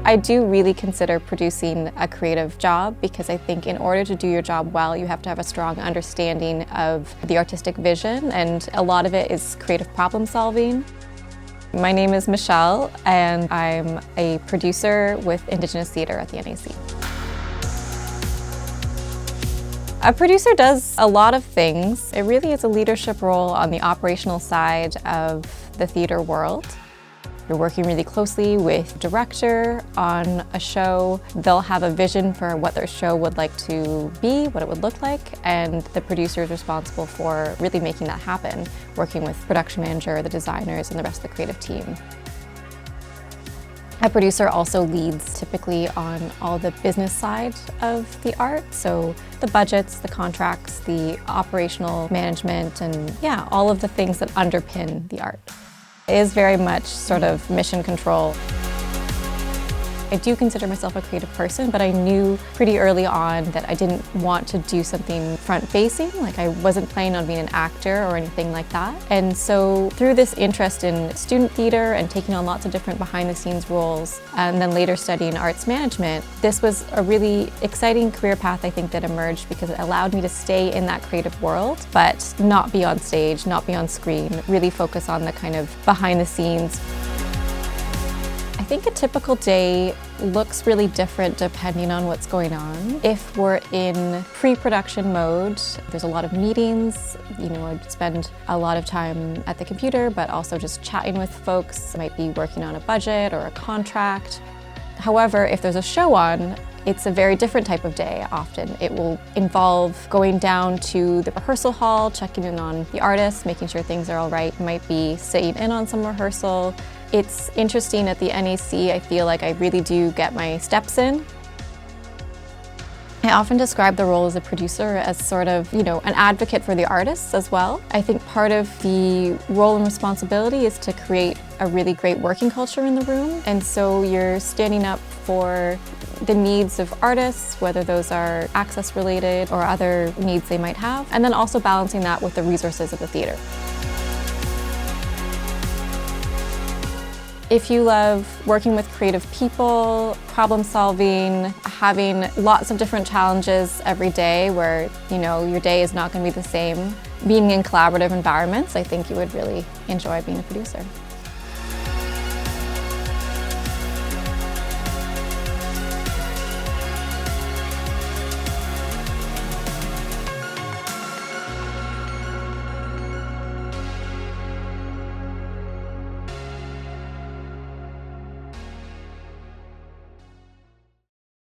I do really consider producing a creative job because I think in order to do your job well, you have to have a strong understanding of the artistic vision, and a lot of it is creative problem solving. My name is Michelle, and I'm a producer with Indigenous Theatre at the NAC. A producer does a lot of things. It really is a leadership role on the operational side of the theatre world. You're working really closely with the director on a show. They'll have a vision for what their show would like to be, what it would look like, and the producer is responsible for really making that happen, working with production manager, the designers, and the rest of the creative team. A producer also leads typically on all the business side of the art, so the budgets, the contracts, the operational management, and yeah, all of the things that underpin the art. It is very much sort of mission control. I do consider myself a creative person, but I knew pretty early on that I didn't want to do something front-facing. Like, I wasn't planning on being an actor or anything like that. And so through this interest in student theatre and taking on lots of different behind-the-scenes roles, and then later studying arts management, this was a really exciting career path, I think, that emerged because it allowed me to stay in that creative world, but not be on stage, not be on screen, really focus on the kind of behind-the-scenes. I think a typical day looks really different depending on what's going on. If we're in pre-production mode, there's a lot of meetings. You know, I'd spend a lot of time at the computer, but also just chatting with folks. I might be working on a budget or a contract. However, if there's a show on, it's a very different type of day often. It will involve going down to the rehearsal hall, checking in on the artists, making sure things are all right. It might be sitting in on some rehearsal. It's interesting at the NAC, I feel like I really do get my steps in. I often describe the role as a producer as sort of, you know, an advocate for the artists as well. I think part of the role and responsibility is to create a really great working culture in the room. And so you're standing up for the needs of artists, whether those are access related or other needs they might have, and then also balancing that with the resources of the theatre. If you love working with creative people, problem solving, having lots of different challenges every day where, you know, your day is not going to be the same, being in collaborative environments, I think you would really enjoy being a producer.